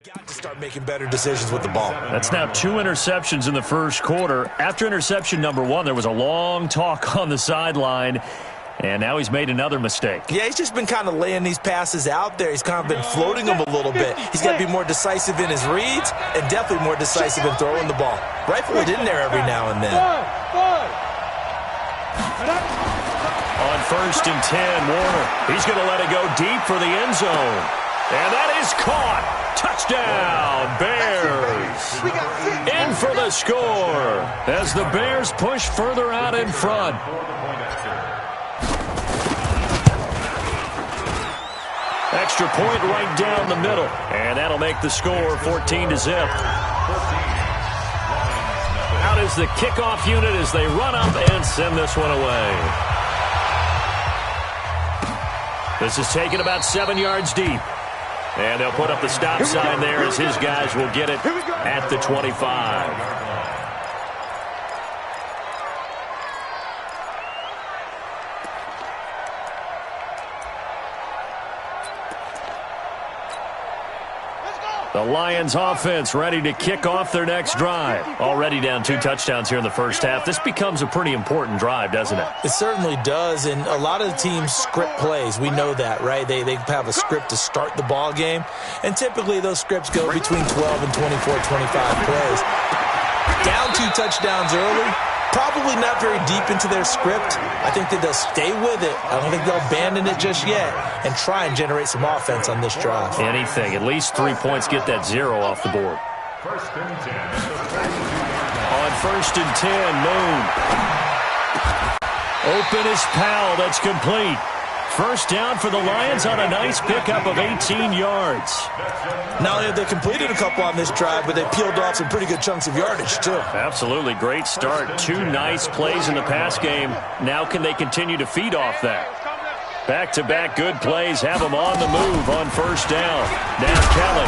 Got to start making better decisions with the ball. That's now 2 interceptions in the first quarter. After interception number 1, there was a long talk on the sideline, and now he's made another mistake. Yeah, he's just been kind of laying these passes out there. He's kind of been floating them a little bit. He's got to be more decisive in his reads and definitely more decisive in throwing the ball. Rifle it in there every now and then. On 1st and 10, Warner. He's going to let it go deep for the end zone. And that is caught. Touchdown, Bears. In for the score as the Bears push further out in front. Extra point right down the middle. And that'll make the score 14-0. Out is the kickoff unit as they run up and send this one away. This is taken about 7 yards deep. And they'll put up the stop sign there as his guys will get it at the 25. The Lions offense ready to kick off their next drive. Already down 2 touchdowns here in the first half. This becomes a pretty important drive, doesn't it? It certainly does, and a lot of the teams script plays. We know that, right? They have a script to start the ball game, and typically those scripts go between 12 and 24, 25 plays. Down 2 touchdowns early, probably not very deep into their script. I think that they'll stay with it. I don't think they'll abandon it just yet and try and generate some offense on this drive. Anything. At least 3 points. Get that 0 off the board. On 1st and 10, Moon. Open is Powell. That's complete. First down for the Lions on a nice pickup of 18 yards. Not only have they completed a couple on this drive, but they peeled off some pretty good chunks of yardage, too. Absolutely. Great start. 2 nice plays in the pass game. Now can they continue to feed off that? Back-to-back good plays have them on the move on 1st down. Now Kelly.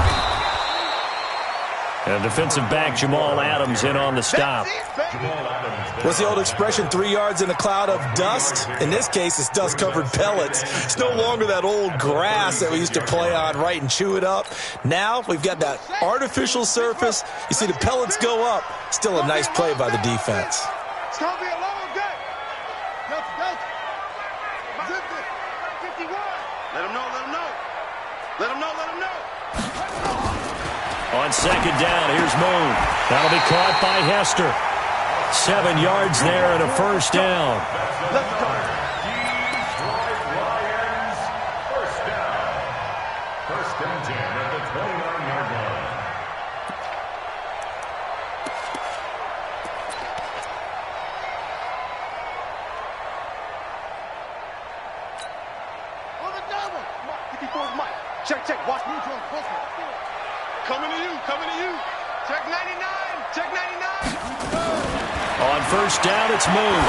And defensive back Jamal Adams in on the stop. What's the old expression, 3 yards in a cloud of dust? In this case, it's dust-covered pellets. It's no longer that old grass that we used to play on, right, and chew it up. Now we've got that artificial surface. You see the pellets go up. Still a nice play by the defense. It's going to be a long day. Zip it. 51. Let him know, let him know. Let him know, let him know. On 2nd down, here's Moon. That'll be caught by Hester. 7 yards there and a 1st down. Let's go. Lions, 1st down. 1st and 10 at the 29-yard line. On the double. 54's Mike. Check. Watch me. Coming to you. Check 99. On 1st down, it's Moon.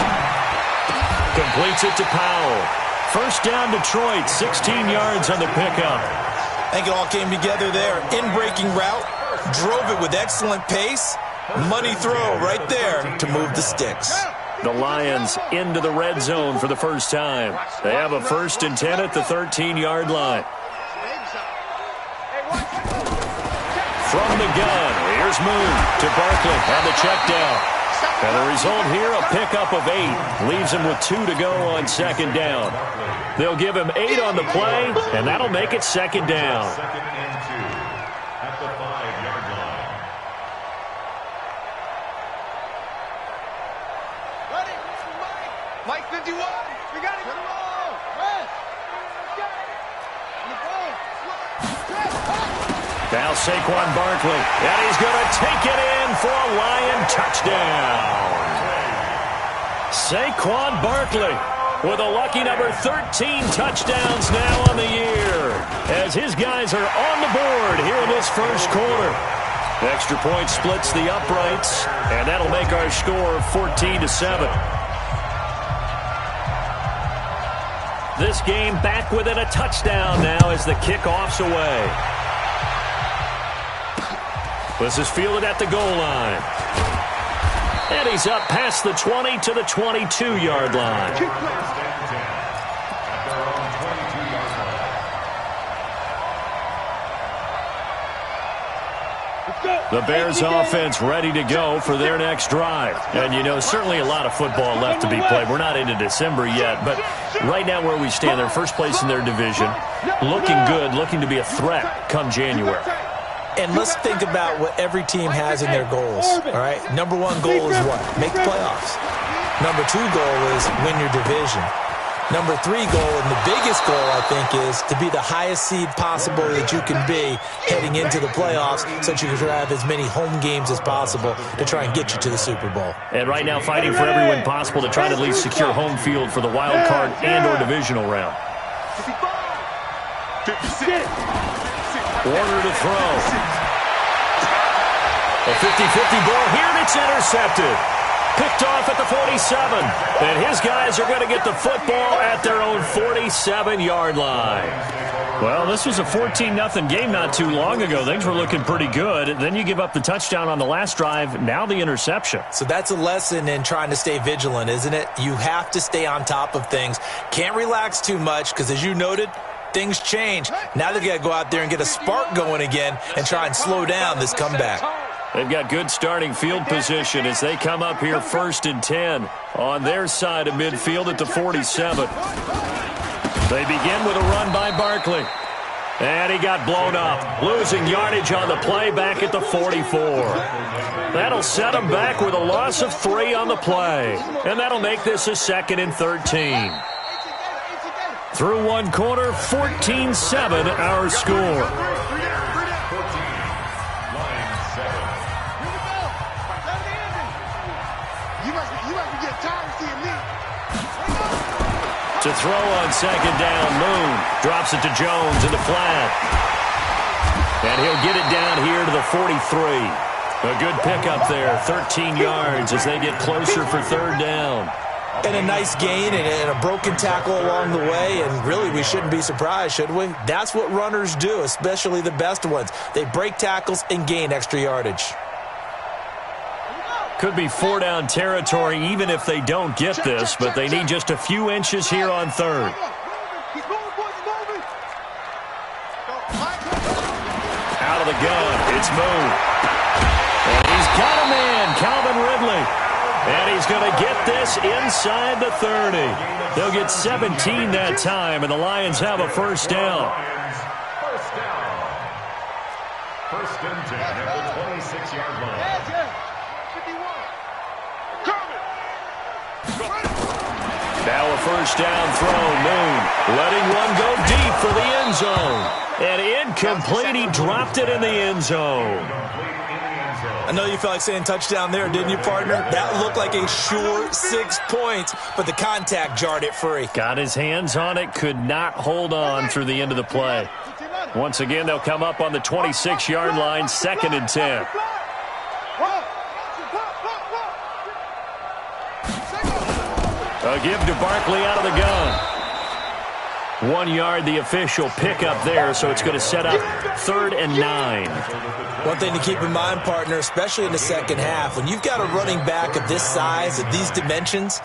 Completes it to Powell. 1st down, Detroit. 16 yards on the pickup. I think it all came together there. In-breaking route. Drove it with excellent pace. Money throw right there to move the sticks. The Lions into the red zone for the first time. They have a 1st and 10 at the 13-yard line. From the gun, here's Moon to Barkley on the check down. And the result here, a pickup of 8. Leaves him with 2 to go on 2nd down. They'll give him 8 on the play, and that'll make it 2nd down. 2nd and 2 at the 5-yard line. Ready? Mike 51. We got it. Come on. Red. Now Saquon Barkley, and he's going to take it in for a Lion touchdown. Saquon Barkley with a lucky number 13 touchdowns now on the year as his guys are on the board here in this first quarter. Extra point splits the uprights, and that'll make our score 14-7. This game back within a touchdown now as the kickoff's away. This is fielded at the goal line. And he's up past the 20 to the 22-yard line. The Bears offense ready to go for their next drive. And, you know, certainly a lot of football left to be played. We're not into December yet, but right now where we stand, they're first place in their division, looking good, looking to be a threat come January. And let's think about what every team has in their goals, all right? Number one goal is what? Make the playoffs. Number two goal is win your division. Number three goal, and the biggest goal, I think, is to be the highest seed possible that you can be heading into the playoffs so that you can have as many home games as possible to try and get you to the Super Bowl. And right now fighting for every win possible to try to at least secure home field for the wild card and or divisional round. Warner to throw. A 50-50 ball here, and it's intercepted. Picked off at the 47. And his guys are going to get the football at their own 47-yard line. Well, this was a 14-0 game not too long ago. Things were looking pretty good. Then you give up the touchdown on the last drive. Now the interception. So that's a lesson in trying to stay vigilant, isn't it? You have to stay on top of things. Can't relax too much because, as you noted, things change. Now they've got to go out there and get a spark going again and try and slow down this comeback. They've got good starting field position as they come up here 1st and 10 on their side of midfield at the 47. They begin with a run by Barkley. And he got blown up, losing yardage on the play back at the 44. That'll set him back with a loss of 3 on the play. And that'll make this a 2nd and 13. Through one quarter, 14-7 our score. To throw on 2nd down, Moon drops it to Jones in the flat. And he'll get it down here to the 43. A good pickup there, 13 yards as they get closer for 3rd down. And a nice gain and a broken tackle along the way, and really we shouldn't be surprised, should we? That's what runners do, especially the best ones. They break tackles and gain extra yardage. Could be 4-down territory even if they don't get this, but they need just a few inches here on 3rd. Out of the gun, it's Moon. And he's got a man, Calvin Ridley. And he's going to get this inside the 30. They'll get 17 that time, and the Lions have a 1st down. 1st and 10 at the 26-yard line. Now a 1st down throw, Moon letting one go deep for the end zone. And incomplete, he dropped it in the end zone. I know you felt like saying touchdown there, didn't you, partner? That looked like a sure 6 points, but the contact jarred it free. Got his hands on it, could not hold on through the end of the play. Once again, they'll come up on the 26-yard line, 2nd and 10. A give to Barkley out of the gun. 1 yard, the official pickup there, so it's going to set up 3rd and 9. One thing to keep in mind, partner, especially in the second half, when you've got a running back of this size, of these dimensions,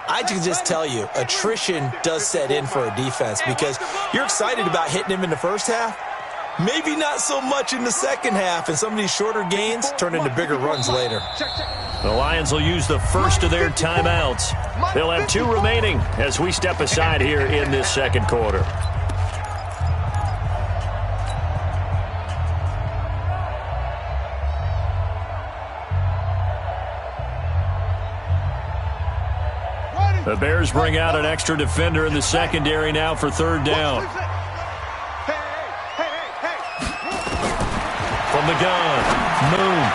I can just tell you, attrition does set in for a defense because you're excited about hitting him in the first half. Maybe not so much in the second half, and some of these shorter gains turn into bigger runs later. The Lions will use the first of their timeouts. They'll have 2 remaining as we step aside here in this 2nd quarter. The Bears bring out an extra defender in the secondary now for 3rd down. From the gun, Moon.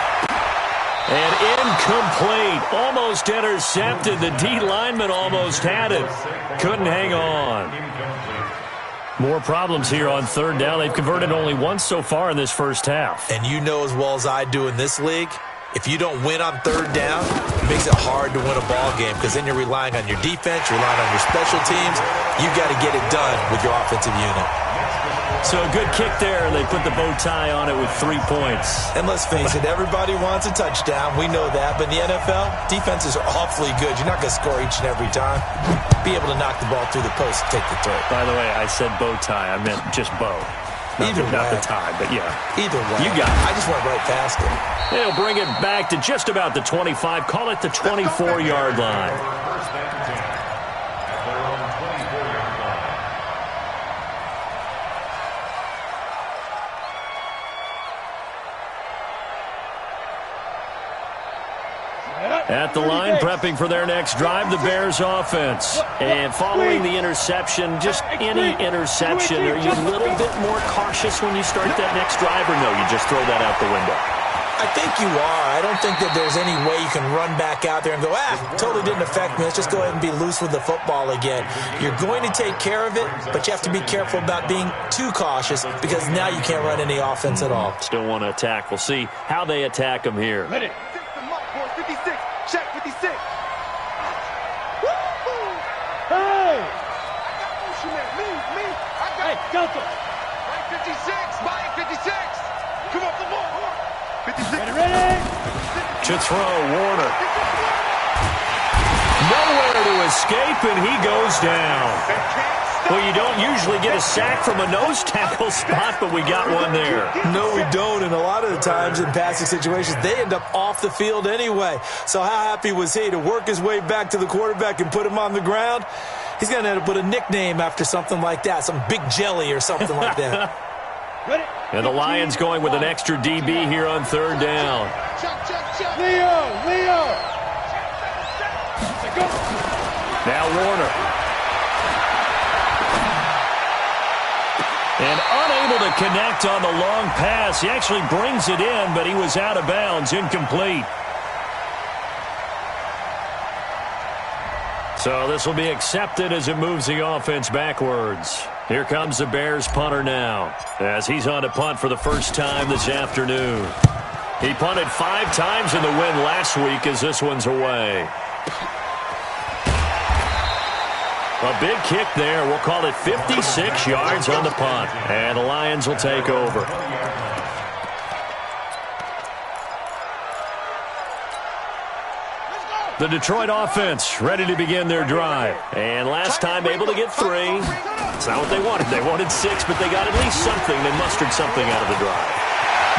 And incomplete. Almost intercepted. The D lineman almost had it. Couldn't hang on. More problems here on 3rd down. They've converted only once so far in this first half. And you know as well as I do in this league, if you don't win on 3rd down, it makes it hard to win a ball game because then you're relying on your defense, you're relying on your special teams. You've got to get it done with your offensive unit. So a good kick there. They put the bow tie on it with 3 points. And let's face it, everybody wants a touchdown. We know that. But in the NFL, defenses are awfully good. You're not going to score each and every time. Be able to knock the ball through the post and take the throw. By the way, I said bow tie. I meant just bow. Not the time, but yeah. Either way. You got it. I just went right past it. They'll bring it back to just about the 25. Call it the 24-yard line. First down and 10 at their own 24-yard line. At the line, prepping for their next drive, the Bears offense. And following the interception, just any interception, are you a little bit more cautious when you start that next drive, or no, you just throw that out the window? I think you are. I don't think that there's any way you can run back out there and go, totally didn't affect me. Let's just go ahead and be loose with the football again. You're going to take care of it, but you have to be careful about being too cautious because now you can't run any offense at all. Still want to attack. We'll see how they attack them here. 56, check 56. Hey! I got hey, Delta. Right 56, Mike 56. Come on, come on. 56. Ready? To throw, Warner. Nowhere to escape, and he goes down. Well, you don't usually get a sack from a nose tackle spot, but we got one there. No, we don't, and a lot of the times in passing situations, they end up off the field anyway. So how happy was he to work his way back to the quarterback and put him on the ground? He's going to end up with a nickname after something like that, some Big Jelly or something like that. And the Lions going with an extra DB here on third down. Leo! Now Warner. And unable to connect on the long pass. He actually brings it in, but he was out of bounds, incomplete. So this will be accepted as it moves the offense backwards. Here comes the Bears punter now, as he's on to punt for the first time this afternoon. He punted 5 times in the win last week as this one's away. A big kick there. We'll call it 56 yards on the punt. And the Lions will take over. The Detroit offense ready to begin their drive. And last time able to get 3. It's not what they wanted. They wanted 6, but they got at least something. They mustered something out of the drive.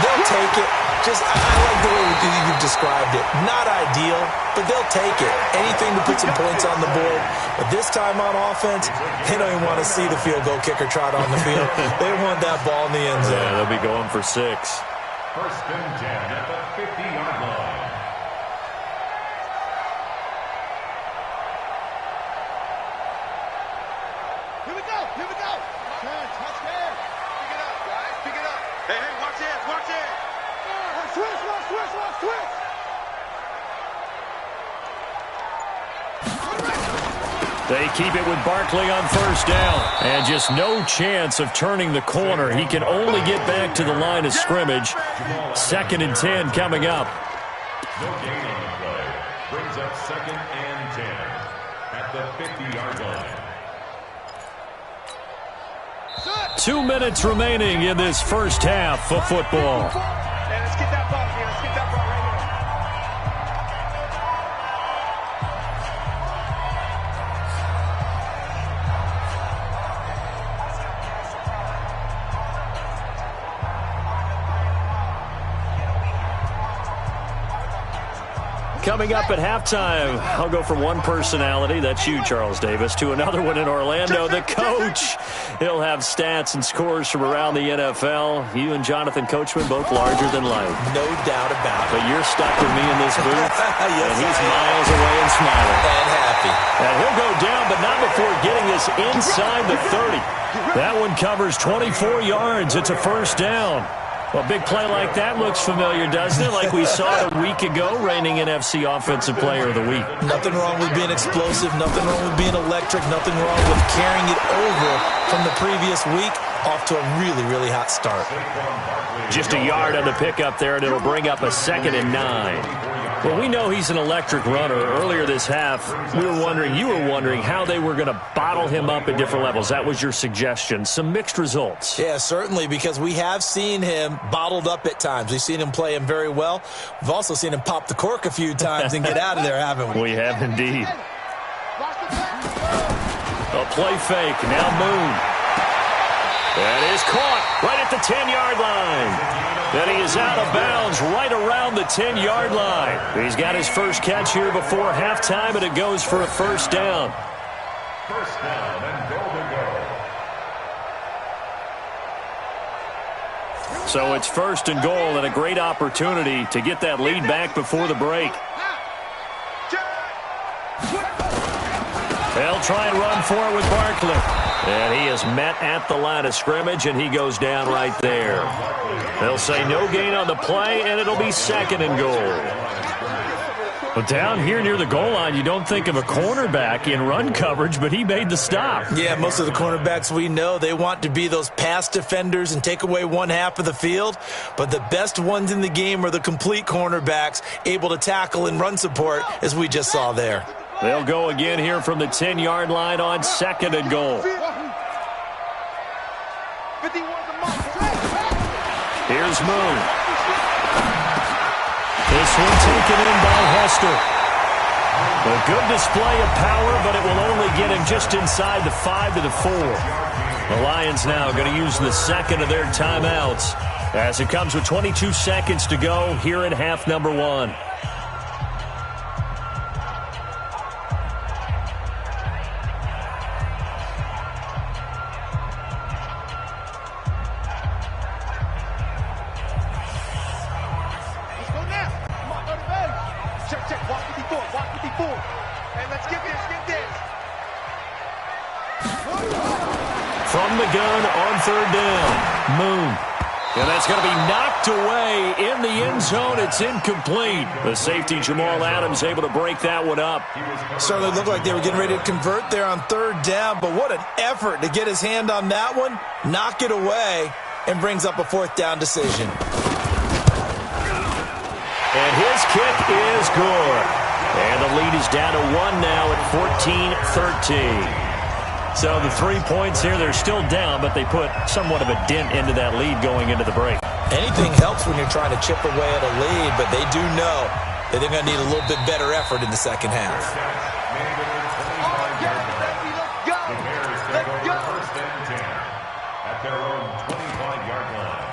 They'll take it. I like the way you've described it. Not ideal, but they'll take it. Anything to put some points on the board. But this time on offense, they don't even want to see the field goal kicker trot on the field. They want that ball in the end zone. Yeah, they'll be going for 6. First and 10 at the 50-yard line. Here we go. Touchdown. Pick it up, guys. Pick it up. Hey, watch it. Switch. They keep it with Barkley on first down. And just no chance of turning the corner. He can only get back to the line of scrimmage. 2nd and 10 coming up. No gain on the play. Brings up 2nd and 10 at the 50-yard line. 2 minutes remaining in this first half of football. Hey, let's get that ball here. Let's get that ball right here. Coming up at halftime, I'll go from one personality, that's you, Charles Davis, to another one in Orlando, the coach. He'll have stats and scores from around the NFL. You and Jonathan Coachman, both larger than life. No doubt about it. But you're stuck with me in this booth, Yes, and he's miles away and smiling. And happy. And he'll go down, but not before getting this inside the 30. That one covers 24 yards. It's a first down. Well, a big play like that looks familiar, doesn't it? Like we saw it a week ago, reigning NFC Offensive Player of the Week. Nothing wrong with being explosive. Nothing wrong with being electric. Nothing wrong with carrying it over from the previous week off to a really, really hot start. Just a yard on the pickup there, and it'll bring up a 2nd and 9. Well, we know he's an electric runner. Earlier this half, you were wondering how they were going to bottle him up at different levels. That was your suggestion. Some mixed results. Yeah, certainly, because we have seen him bottled up at times. We've seen him play him very well. We've also seen him pop the cork a few times and get out of there, haven't we? We have indeed. A play fake. Now Moon. That is caught right at the 10-yard line. And he is out of bounds right around the 10-yard line. He's got his first catch here before halftime, and it goes for a first down. First down and goal to go. So it's first and goal and a great opportunity to get that lead back before the break. They'll try and run for it with Barkley. And he is met at the line of scrimmage, and he goes down right there. They'll say no gain on the play, and it'll be second and goal. But down here near the goal line, you don't think of a cornerback in run coverage, but he made the stop. Yeah, most of the cornerbacks we know, they want to be those pass defenders and take away one half of the field. But the best ones in the game are the complete cornerbacks, able to tackle and run support, as we just saw there. They'll go again here from the 10-yard line on second and goal. Here's Moon. This one taken in by Hester. A good display of power, but it will only get him just inside the 5 to the 4. The Lions now going to use the second of their timeouts as it comes with 22 seconds to go here in half number 1. From the gun on third down, Moon. And that's going to be knocked away in the end zone. It's incomplete. The safety, Jamal Adams, able to break that one up. Certainly looked like they were getting ready to convert there on third down, but what an effort to get his hand on that one, knock it away, and brings up a fourth down decision. And his kick is good. And the lead is down to 1 now at 14-13. So the 3 points here, they're still down, but they put somewhat of a dent into that lead going into the break. Anything helps when you're trying to chip away at a lead, but they do know that they're going to need a little bit better effort in the second half. The Bears take over first and 10 at their own 25-yard line.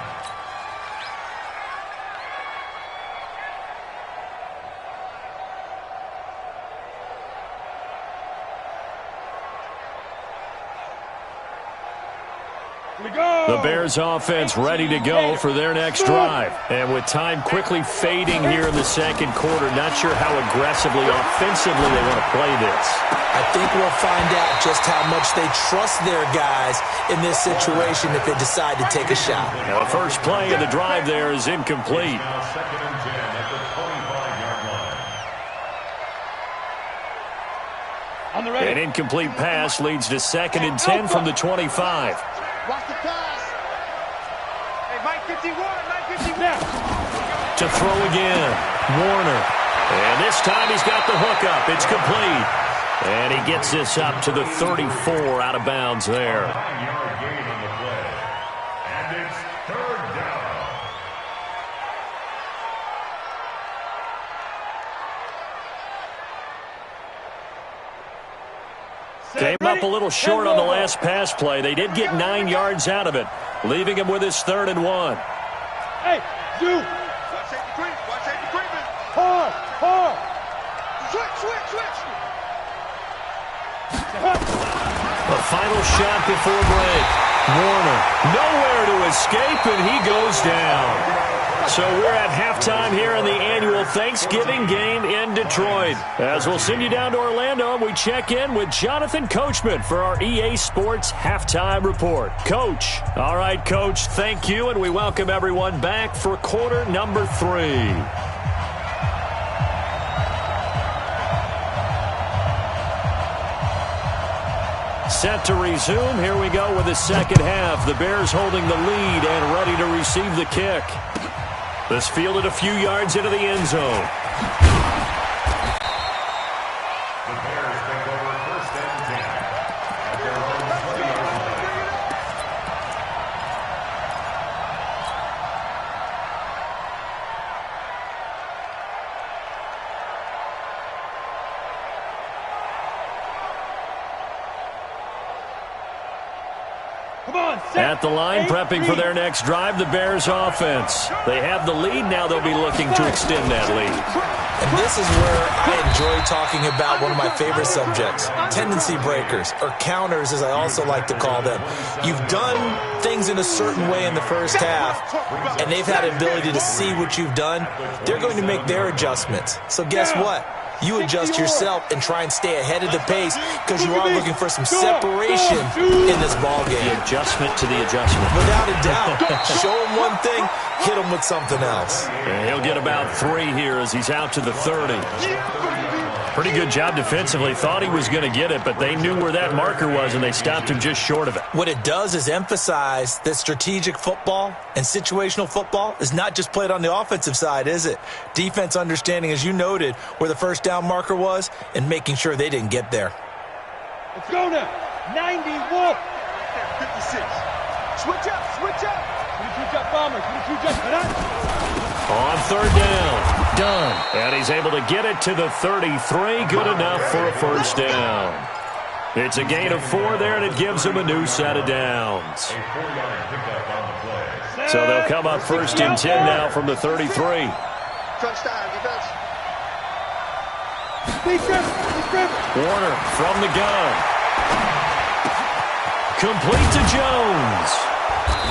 The Bears offense ready to go for their next drive. And with time quickly fading here in the second quarter, not sure how aggressively, offensively they want to play this. I think we'll find out just how much they trust their guys in this situation if they decide to take a shot. Now, the first play of the drive there is incomplete. Now second and 10 at the 25-yard line. An incomplete pass leads to second and 10 from the 25. Watch the pass. Hey, Mike 51, Mike 51. To throw again, Warner. And this time he's got the hook up. It's complete. And he gets this up to the 34 out of bounds there. 9-yard gain on the play. And it's third down. Came up a little short on the last pass play. They did get 9 yards out of it, leaving him with his 3rd and 1. Hey, you. Watch safety creep. Watch safety creeping. Hard. Switch. The final shot before break. Warner, nowhere to escape, and he goes down. So we're at halftime here in the annual Thanksgiving game in Detroit. As we'll send you down to Orlando, we check in with Jonathan Coachman for our EA Sports Halftime Report. Coach. All right, Coach, thank you, and we welcome everyone back for quarter number 3. Set to resume. Here we go with the second half. The Bears holding the lead and ready to receive the kick. This fielded a few yards into the end zone. The Bears take over first and 10 at their own 20-yard line. At the line, prepping for their next drive, the Bears offense. They have the lead. Now they'll be looking to extend that lead. And this is where I enjoy talking about one of my favorite subjects, tendency breakers, or counters as I also like to call them. You've done things in a certain way in the first half, and they've had an ability to see what you've done. They're going to make their adjustments. So guess what? You adjust yourself and try and stay ahead of the pace because you are looking for some separation in this ball game. The adjustment to the adjustment. Without a doubt. Show him one thing, hit him with something else. And he'll get about 3 here as he's out to the 30. Pretty good job defensively. Thought he was going to get it, but they knew where that marker was, and they stopped him just short of it. What it does is emphasize that strategic football and situational football is not just played on the offensive side, is it? Defense understanding, as you noted, where the first down marker was and making sure they didn't get there. Let's go now. 91. 56. Switch up, switch up. 22 jet bombers, 22 jet. On third down, done. And he's able to get it to the 33. Good enough for a first down. It's a gain of 4 there, and it gives them a new set of downs. So they'll come up first and 10 now from the 33. Touchdown, defense. Warner from the gun. Complete to Jones.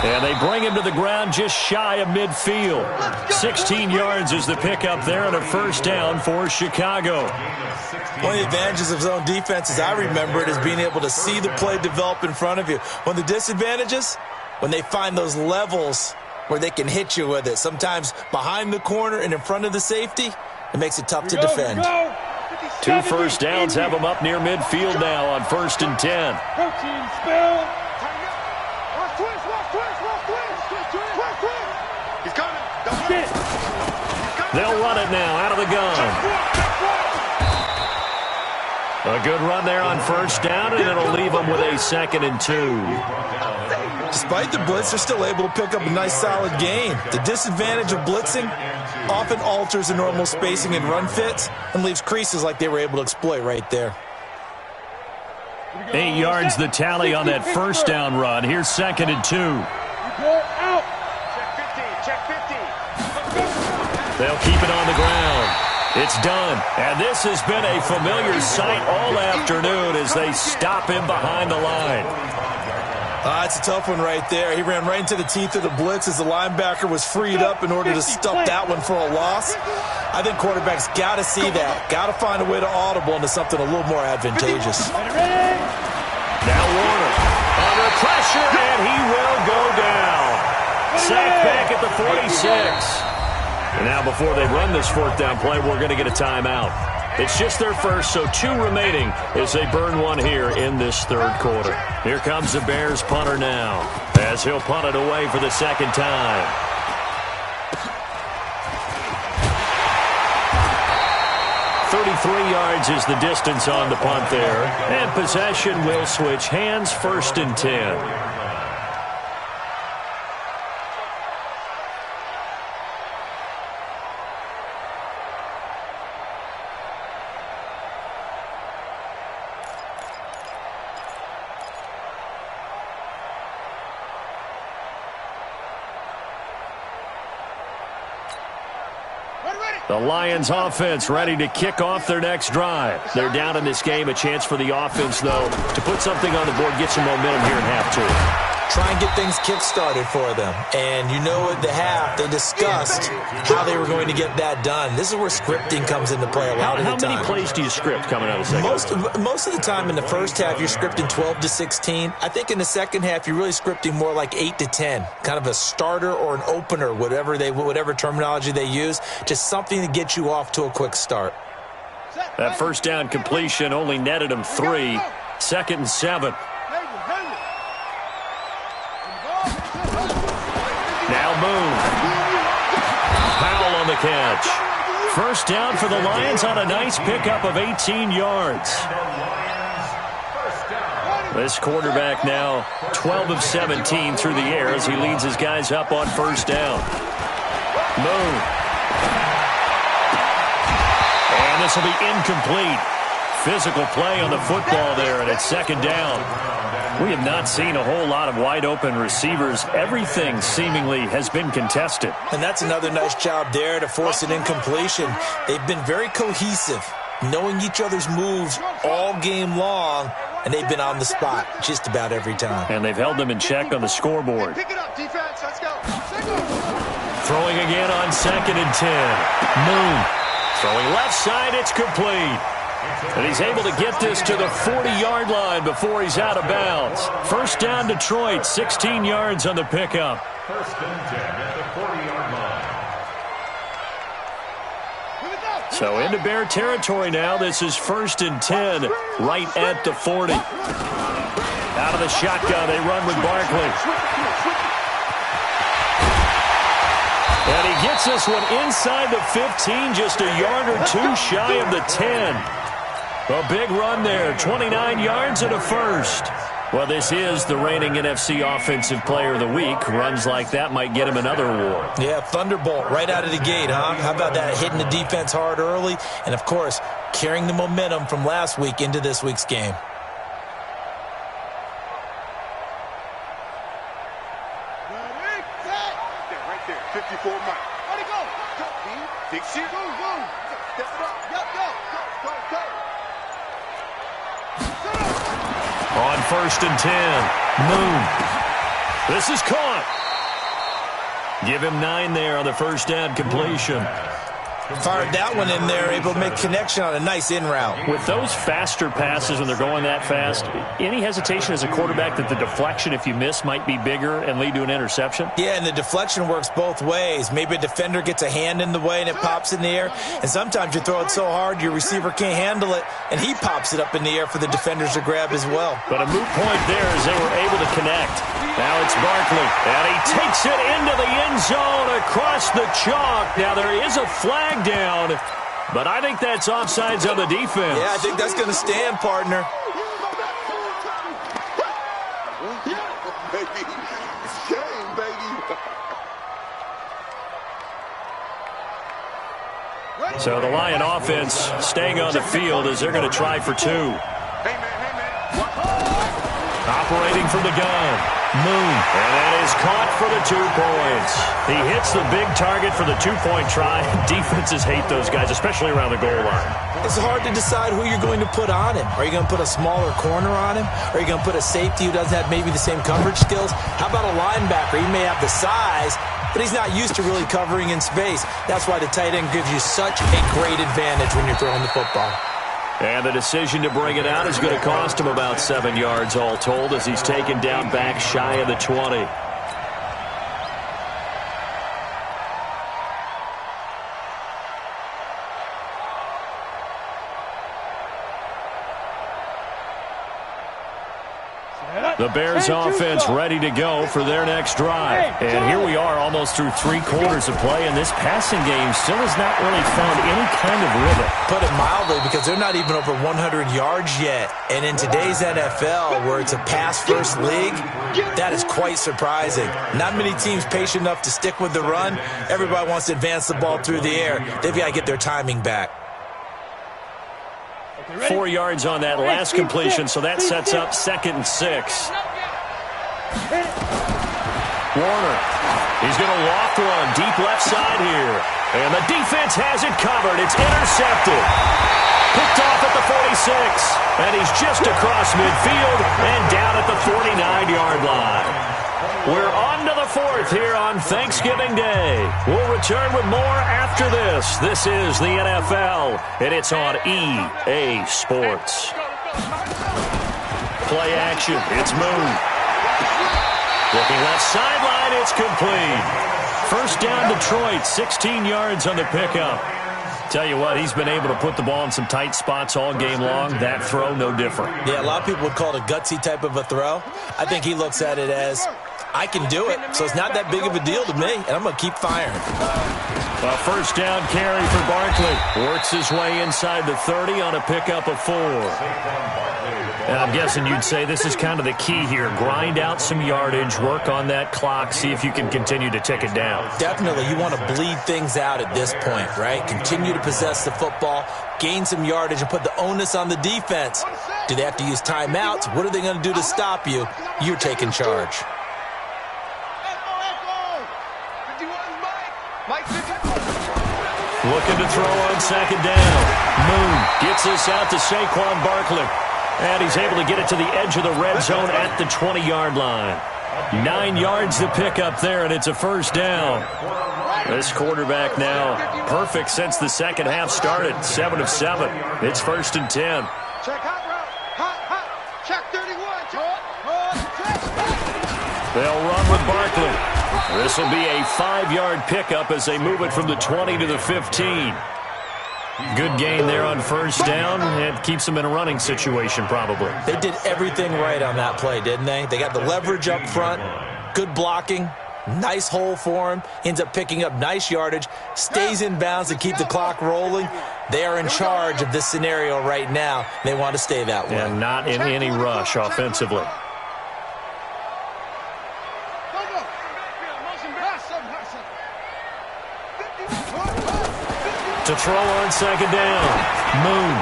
And they bring him to the ground just shy of midfield. 16 yards is the pickup there, and a first down for Chicago. One of the advantages of zone defense, as I remember it, is being able to see the play develop in front of you. One of the disadvantages, when they find those levels where they can hit you with it, sometimes behind the corner and in front of the safety, it makes it tough to defend. 2 first downs have them up near midfield now on first and 10. Protein spill. He's coming. They'll run it now out of the gun. A good run there on first down, and it'll leave them with a 2nd and 2. Despite the blitz, they're still able to pick up a nice, solid gain. The disadvantage of blitzing often alters the normal spacing and run fits and leaves creases like they were able to exploit right there. 8 yards the tally on that first down run. Here's 2nd and 2. Out. Check 50. They'll keep it on the ground. It's done. And this has been a familiar sight all afternoon as they stop him behind the line. It's a tough one right there. He ran right into the teeth of the blitz as the linebacker was freed up in order to stuff that one for a loss. I think quarterbacks got to see that. Got to find a way to audible into something a little more advantageous. Now Warner under pressure, and he will go down. Sacked back at the 46. And now before they run this 4th down play, we're going to get a timeout. It's just their first, so 2 remaining as they burn one here in this 3rd quarter. Here comes the Bears punter now as he'll punt it away for the 2nd time. Yards is the distance on the punt there. And possession will switch hands, 1st and 10. The Lions offense ready to kick off their next drive. They're down in this game. A chance for the offense, though, to put something on the board, get some momentum here in half 2. Try and get things kick-started for them. And you know at the half, they discussed how they were going to get that done. This is where scripting comes into play a lot of the time. How many plays do you script coming out of the second? Most of the time in the first half, you're scripting 12 to 16. I think in the second half, you're really scripting more like 8 to 10. Kind of a starter or an opener, whatever terminology they use. Just something to get you off to a quick start. That first down completion only netted him 3. 2nd and 7. Now Moon. Powell on the catch. First down for the Lions on a nice pickup of 18 yards. This quarterback now 12 of 17 through the air as he leads his guys up on first down. Moon. And this will be incomplete. physical play on the football there, and it's second down. We have not seen a whole lot of wide-open receivers. Everything seemingly has been contested. And that's another nice job there to force an incompletion. They've been very cohesive, knowing each other's moves all game long, and they've been on the spot just about every time. And they've held them in check on the scoreboard. Pick it up, defense. Let's go. Throwing again on 2nd and 10. Moon. Throwing left side, it's complete. And he's able to get this to the 40-yard line before he's out of bounds. First down, Detroit, 16 yards on the pickup. First and 10 at the 40-yard line. So into Bear territory now. This is 1st and 10, right at the 40. Out of the shotgun, they run with Barkley. And he gets this one inside the 15, just a yard or two shy of the 10. A big run there, 29 yards and a first. Well, this is the reigning NFC Offensive Player of the Week. Runs like that might get him another award. Yeah, thunderbolt right out of the gate, huh? How about that, hitting the defense hard early? And, of course, carrying the momentum from last week into this week's game. Right there, 54 Mike. Let it go. Go, B. Big shit. Go, go. Step it up. Yep, go. Go. On 1st and 10, Moon. This is caught. Give him 9 there on the first down completion. Fired that one in there, able to make connection on a nice in route. With those faster passes when they're going that fast, any hesitation as a quarterback that the deflection, if you miss, might be bigger and lead to an interception? Yeah, and the deflection works both ways. Maybe a defender gets a hand in the way and it pops in the air. And sometimes you throw it so hard your receiver can't handle it, and he pops it up in the air for the defenders to grab as well. But a moot point there as they were able to connect. Now it's Barkley, and he takes it into the end zone across the chalk. Now there is a flag down, but I think that's offsides on the defense. Yeah, I think that's going to stand, partner. Baby. It's game, baby. So the Lion offense staying on the field as they're going to try for 2. Hey, man. Operating from the gun, Moon. And that is caught for the 2 points. He hits the big target for the 2-point try. Defenses hate those guys, especially around the goal line. It's hard to decide who you're going to put on him. Are you going to put a smaller corner on him? Are you going to put a safety who doesn't have maybe the same coverage skills? How about a linebacker? He may have the size, but he's not used to really covering in space. That's why the tight end gives you such a great advantage when you're throwing the football. And the decision to bring it out is going to cost him about 7 yards all told as he's taken down back shy of the 20. The Bears offense ready to go for their next drive. And here we are almost through 3 quarters of play, and this passing game still has not really found any kind of rhythm. Put it mildly, because they're not even over 100 yards yet. And in today's NFL, where it's a pass-first league, that is quite surprising. Not many teams patient enough to stick with the run. Everybody wants to advance the ball through the air. They've got to get their timing back. 4 yards on that last completion, so that sets up 2nd and 6. Warner, he's going to loft one deep left side here. And the defense has it covered. It's intercepted. Picked off at the 46. And he's just across midfield and down at the 49-yard line. We're on to the 4th here on Thanksgiving Day. We'll return with more after this. This is the NFL, and it's on EA Sports. Play action. It's Moon. Looking left sideline. It's complete. First down, Detroit. 16 yards on the pickup. Tell you what, he's been able to put the ball in some tight spots all game long. That throw, no different. Yeah, a lot of people would call it a gutsy type of a throw. I think he looks at it as, I can do it, so it's not that big of a deal to me, and I'm going to keep firing. A first down carry for Barkley. Works his way inside the 30 on a pickup of 4. And I'm guessing you'd say this is kind of the key here. Grind out some yardage, work on that clock, see if you can continue to tick it down. Definitely. You want to bleed things out at this point, right? Continue to possess the football, gain some yardage, and put the onus on the defense. Do they have to use timeouts? What are they going to do to stop you? You're taking charge. Looking to throw on second down. Moon gets this out to Saquon Barkley. And he's able to get it to the edge of the red zone at the 20-yard line. 9 yards to pick up there, and it's a first down. This quarterback now perfect since the second half started. 7 of 7. It's 1st and 10. Check hot route. Hot. Check 31. They'll run with Barkley. This will be a 5-yard pickup as they move it from the 20 to the 15. Good gain there on first down. It keeps them in a running situation probably. They did everything right on that play, didn't they? They got the leverage up front, good blocking, nice hole for him, ends up picking up nice yardage, stays in bounds to keep the clock rolling. They are in charge of this scenario right now. They want to stay that way. And not in any rush offensively. To throw on second down. Moon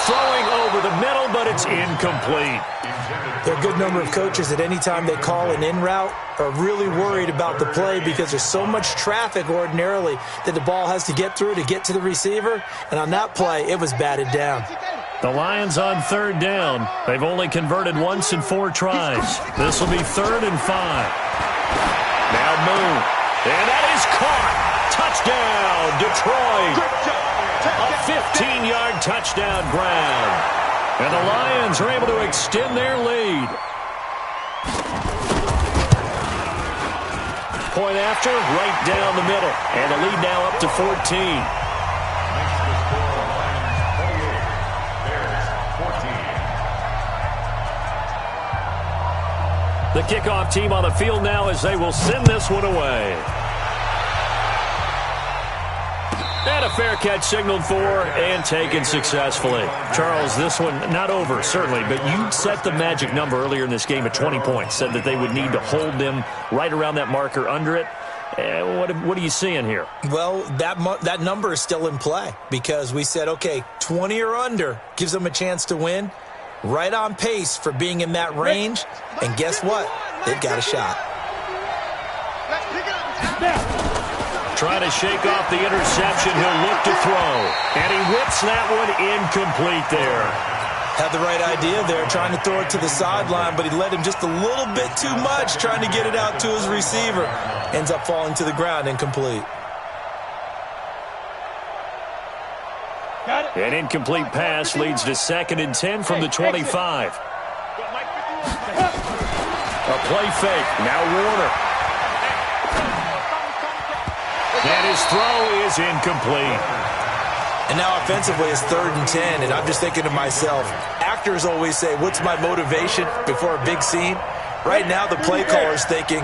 throwing over the middle, but it's incomplete. There are a good number of coaches at any time they call an in route are really worried about the play because there's so much traffic ordinarily that the ball has to get through to get to the receiver. And on that play, it was batted down. The Lions on third down. They've only converted once in 4 tries. This will be 3rd and 5. Now Moon. And that is caught. Touchdown, Detroit. A 15-yard touchdown grab. And the Lions are able to extend their lead. Point after, right down the middle. And the lead now up to 14. The kickoff team on the field now as they will send this one away. And a fair catch signaled for and taken successfully. Charles, this one not over, certainly, but you set the magic number earlier in this game at 20 points. Said that they would need to hold them right around that marker under it. What are you seeing here? Well, that number is still in play because we said, okay, 20 or under gives them a chance to win. Right on pace for being in that range. And guess what? They've got a shot. Trying to shake off the interception. He'll look to throw. And he whips that one incomplete there. Had the right idea there, trying to throw it to the sideline, but he led him just a little bit too much, trying to get it out to his receiver. Ends up falling to the ground, incomplete. An incomplete pass leads to 2nd and 10 from the 25. A play fake. Now Warner. And his throw is incomplete. And now offensively it's 3rd and 10, and I'm just thinking to myself, actors always say, what's my motivation before a big scene? Right now the play caller's thinking,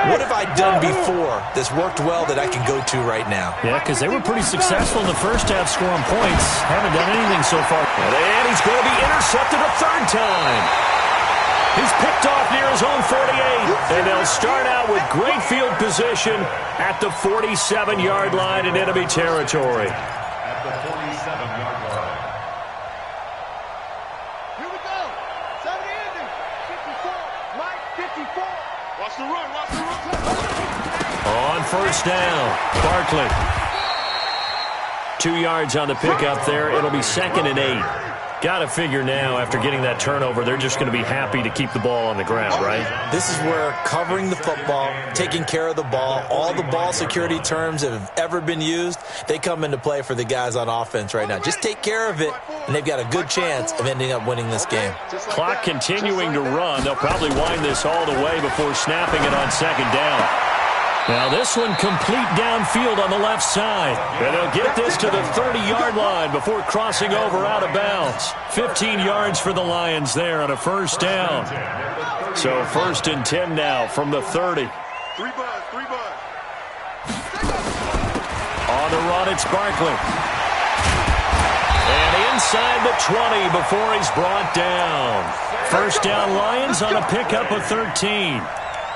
what have I done before that's worked well that I can go to right now? Yeah, because they were pretty successful in the first half scoring points. Haven't done anything so far. And he's going to be intercepted a 3rd time. He's picked off near his own 48. And they'll start out with great field position at the 47-yard line in enemy territory. At the 47-yard line. Here we go. 70 Andy. 54. Mike, 54. Watch the run. On first down, Barkley. 2 yards on the pickup there. It'll be 2nd and 8. Got to figure now, after getting that turnover, they're just going to be happy to keep the ball on the ground, right? This is where covering the football, taking care of the ball, all the ball security terms that have ever been used, they come into play for the guys on offense right now. Just take care of it, and they've got a good chance of ending up winning this game. Clock continuing to run. They'll probably wind this all the way before snapping it on 2nd down. Now this one complete downfield on the left side. And they'll get this to the 30-yard line before crossing over out of bounds. 15 yards for the Lions there on a first down. So 1st and 10 now from the 30. Three buzz. it's Barkley. And inside the 20 before he's brought down. First down, Lions on a pickup of 13.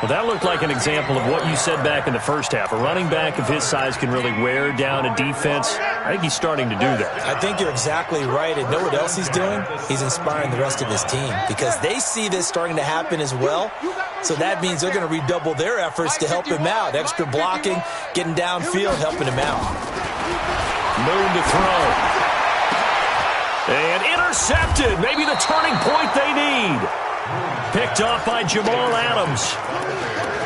Well, that looked like an example of what you said back in the first half. A running back of his size can really wear down a defense. I think he's starting to do that. I think you're exactly right. And know what else he's doing? He's inspiring the rest of his team because they see this starting to happen as well. So that means they're going to redouble their efforts to help him out. Extra blocking, getting downfield, helping him out. Moon to throw. And intercepted. Maybe the turning point they need. Picked off by Jamal Adams.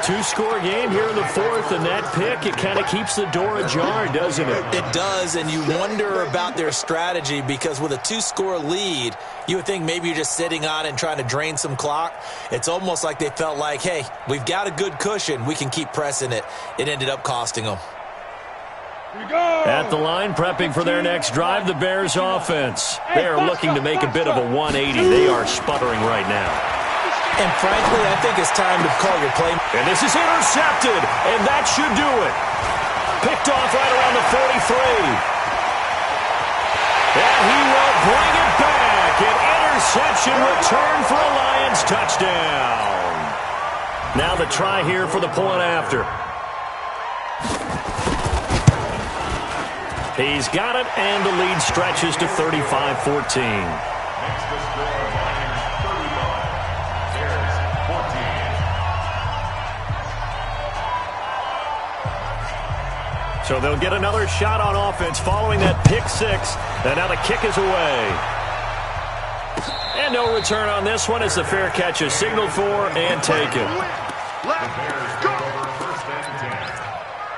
Two-score game here in the fourth, and that pick, it kind of keeps the door ajar, doesn't it? It does, and you wonder about their strategy because with a two-score lead, you would think maybe you're just sitting on it and trying to drain some clock. It's almost like they felt like, hey, we've got a good cushion. We can keep pressing it. It ended up costing them. At the line, prepping for their next drive, the Bears offense. They are looking to make a bit of a 180. They are sputtering right now. And frankly, I think it's time to call your play. And this is intercepted, and that should do it. Picked off right around the 43. And he will bring it back. An interception return for a Lions touchdown. Now the try here for the point after. He's got it, and the lead stretches to 35-14. So they'll get another shot on offense following that pick six. And now the kick is away. And no return on this one as the fair catch is signaled for and taken. The Bears go over first and 10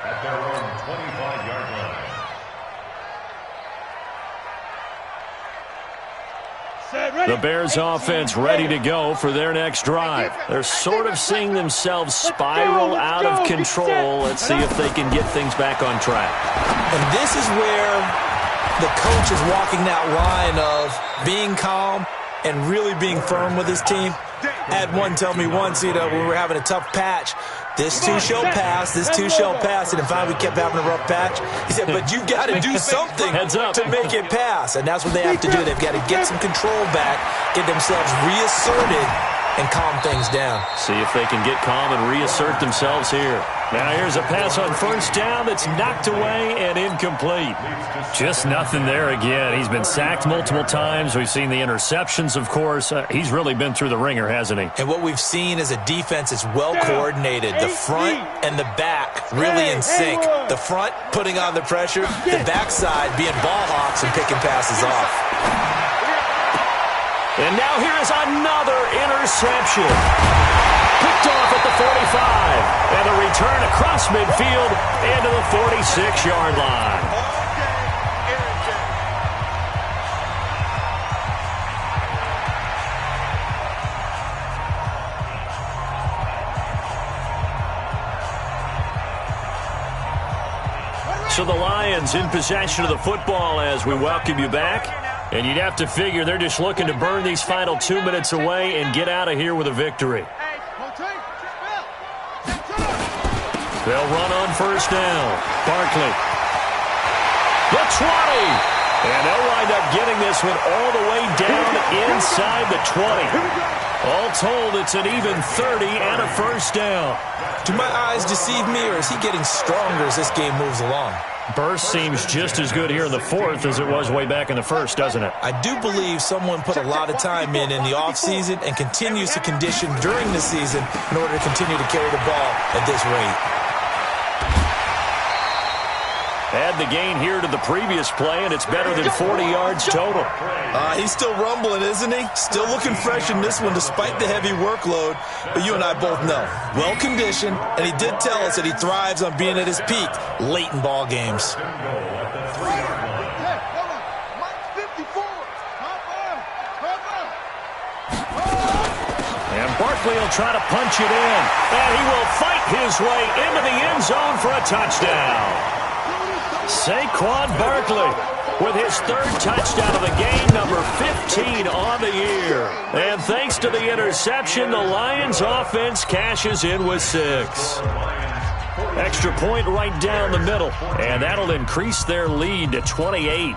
at their own 25-yard line. The Bears offense ready to go for their next drive. They're sort of seeing themselves spiral out of control. Let's see if they can get things back on track. And this is where the coach is walking that line of being calm and really being firm with his team. I had one tell me once, when we were having a tough patch, this too shall pass, this too shall pass, and finally we kept having a rough patch. He said, but you've got to do something to make it pass, and that's what they have to do. They've got to get some control back, get themselves reasserted, and calm things down. See if they can get calm and reassert themselves here. Now here's a pass on first down that's knocked away and incomplete. Just nothing there again. He's been sacked multiple times. We've seen the interceptions, of course. He's really been through the ringer, hasn't he? And what we've seen is a defense that's well coordinated. The front and the back really in sync. The front putting on the pressure, the backside being ball hawks and picking passes off. And now here is another interception. Picked off at the 45. And a return across midfield into the 46-yard line. So the Lions in possession of the football as we welcome you back. And you'd have to figure they're just looking to burn these final 2 minutes away and get out of here with a victory. They'll run on first down. Barkley. The 20. And they'll wind up getting this one all the way down inside the 20. All told, it's an even 30 and a first down. Do my eyes deceive me, or is he getting stronger as this game moves along? Burst seems just as good here in the fourth as it was way back in the first, doesn't it? I do believe someone put a lot of time in the offseason and continues to condition during the season in order to continue to carry the ball at this rate. Add the gain here to the previous play, and it's better than 40 yards total. He's still rumbling, isn't he? Still looking fresh in this one despite the heavy workload. But you and I both know, well-conditioned, and he did tell us that he thrives on being at his peak late in ball games. And Barkley will try to punch it in, and he will fight his way into the end zone for a touchdown. Saquon Barkley with his third touchdown of the game, number 15 on the year. And thanks to the interception, the Lions offense cashes in with 6. Extra point right down the middle, and that'll increase their lead to 28.